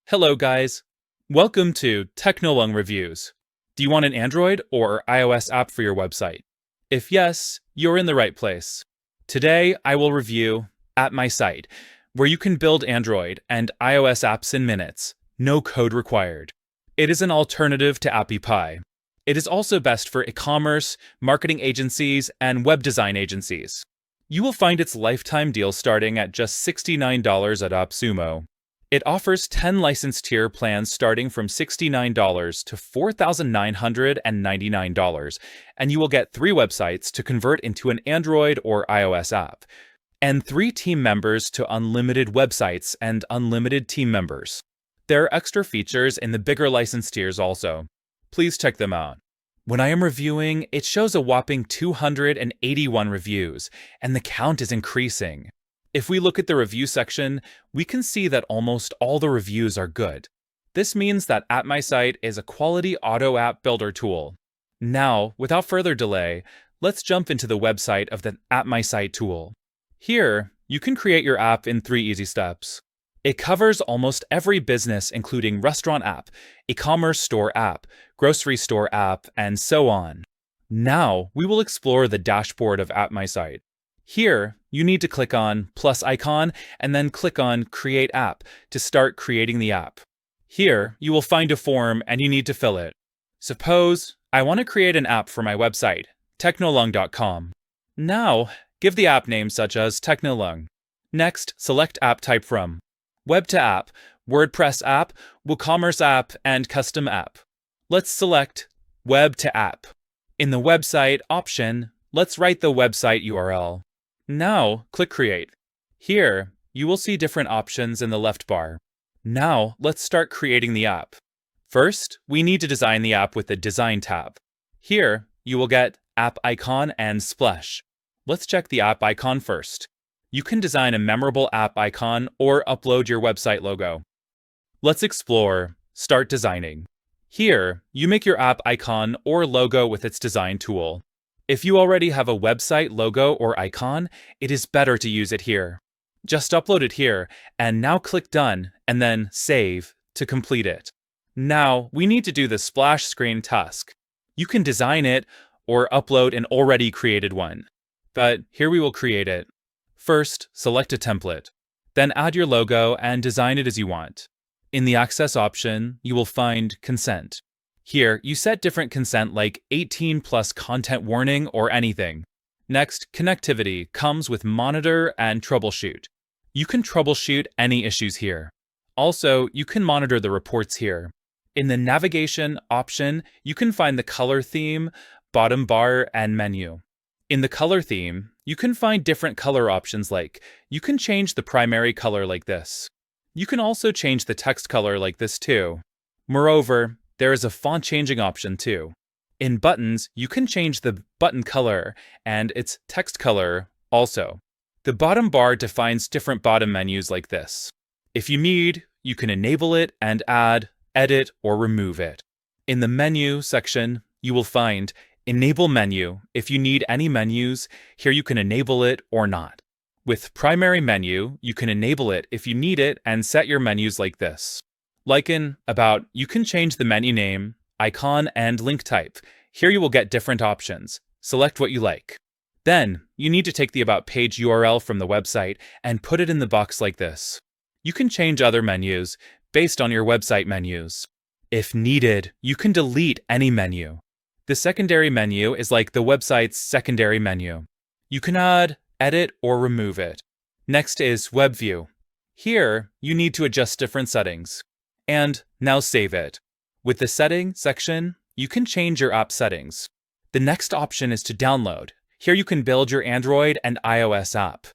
Hello guys, welcome to Technolong Reviews. Do you want an Android or iOS app for your website? If yes, you're in the right place. Today I will review AppMySite, where you can build Android and iOS apps in minutes, no code required. It is an alternative to Appy. It is also best for e-commerce, marketing agencies, and web design agencies. You will find its lifetime deal starting at just $69 at Appsumo. It offers 10 license tier plans starting from $69 to $4,999, and you will get 3 websites to convert into an Android or iOS app, and 3 team members to unlimited websites and unlimited team members. There are extra features in the bigger license tiers also. Please check them out. When I am reviewing, it shows a whopping 281 reviews, and the count is increasing. If we look at the review section, we can see that almost all the reviews are good. This means that AppMySite is a quality auto app builder tool. Now, without further delay, let's jump into the website of the AppMySite tool. Here, you can create your app in 3 easy steps. It covers almost every business, including restaurant app, e-commerce store app, grocery store app, and so on. Now, we will explore the dashboard of AppMySite. Here, you need to click on plus icon and then click on Create App to start creating the app. Here, you will find a form and you need to fill it. Suppose I want to create an app for my website, technolong.com. Now, give the app name such as Technolong. Next, select app type from Web to App, WordPress app, WooCommerce app, and Custom app. Let's select Web to App. In the website option, let's write the website URL. Now, click Create. Here, you will see different options in the left bar. Now, let's start creating the app. First, we need to design the app with the Design tab. Here, you will get App Icon and Splash. Let's check the app icon first. You can design a memorable app icon or upload your website logo. Let's explore Start Designing. Here, you make your app icon or logo with its design tool. If you already have a website logo or icon, it is better to use it here. Just upload it here, and now click Done, and then Save to complete it. Now, we need to do the splash screen task. You can design it or upload an already created one. But here we will create it. First, select a template. Then add your logo and design it as you want. In the Access option, you will find Consent. Here, you set different consent like 18 plus content warning or anything. Next, connectivity comes with monitor and troubleshoot. You can troubleshoot any issues here. Also, you can monitor the reports here. In the navigation option, you can find the color theme, bottom bar, and menu. In the color theme, you can find different color options like you can change the primary color like this. You can also change the text color like this too. Moreover, there is a font changing option too. In buttons, you can change the button color and its text color also. The bottom bar defines different bottom menus like this. If you need, you can enable it and add, edit, or remove it. In the menu section, you will find Enable menu. If you need any menus, here you can enable it or not. With primary menu, you can enable it if you need it and set your menus like this. Like in About, you can change the menu name, icon, and link type. Here you will get different options. Select what you like. Then, you need to take the About page URL from the website and put it in the box like this. You can change other menus based on your website menus. If needed, you can delete any menu. The secondary menu is like the website's secondary menu. You can add, edit, or remove it. Next is Web View. Here, you need to adjust different settings. And now save it. With the Settings section, you can change your app settings. The next option is to download. Here you can build your Android and iOS app.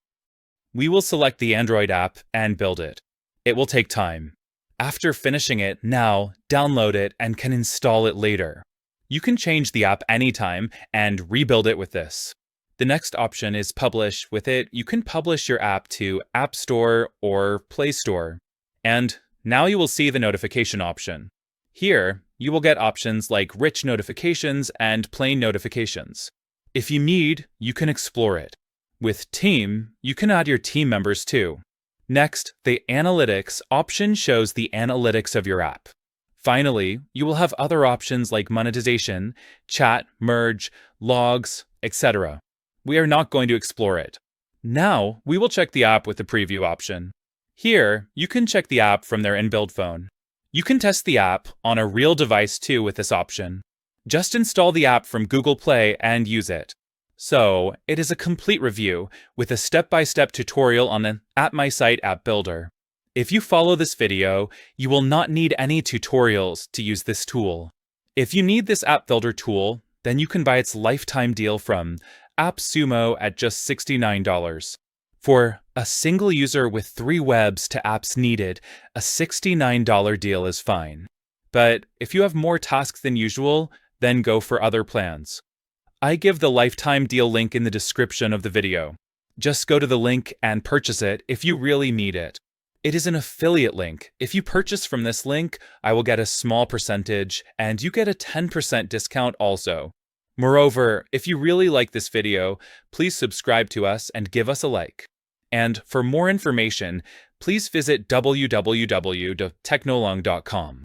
We will select the Android app and build it. It will take time. After finishing it, now download it and can install it later. You can change the app anytime and rebuild it with this. The next option is Publish. With it, you can publish your app to App Store or Play Store. And now you will see the notification option. Here, you will get options like rich notifications and plain notifications. If you need, you can explore it. With Team, you can add your team members too. Next, the Analytics option shows the analytics of your app. Finally, you will have other options like monetization, chat, merge, logs, etc. We are not going to explore it. Now, we will check the app with the preview option. Here, you can check the app from their inbuilt phone. You can test the app on a real device too with this option. Just install the app from Google Play and use it. So, it is a complete review with a step-by-step tutorial on an AppMySite app builder. If you follow this video, you will not need any tutorials to use this tool. If you need this app builder tool, then you can buy its lifetime deal from AppSumo at just $69. For a single user with 3 webs to apps needed, a $69 deal is fine. But if you have more tasks than usual, then go for other plans. I give the lifetime deal link in the description of the video. Just go to the link and purchase it if you really need it. It is an affiliate link. If you purchase from this link, I will get a small percentage, and you get a 10% discount also. Moreover, if you really like this video, please subscribe to us and give us a like. And for more information, please visit www.technolong.com.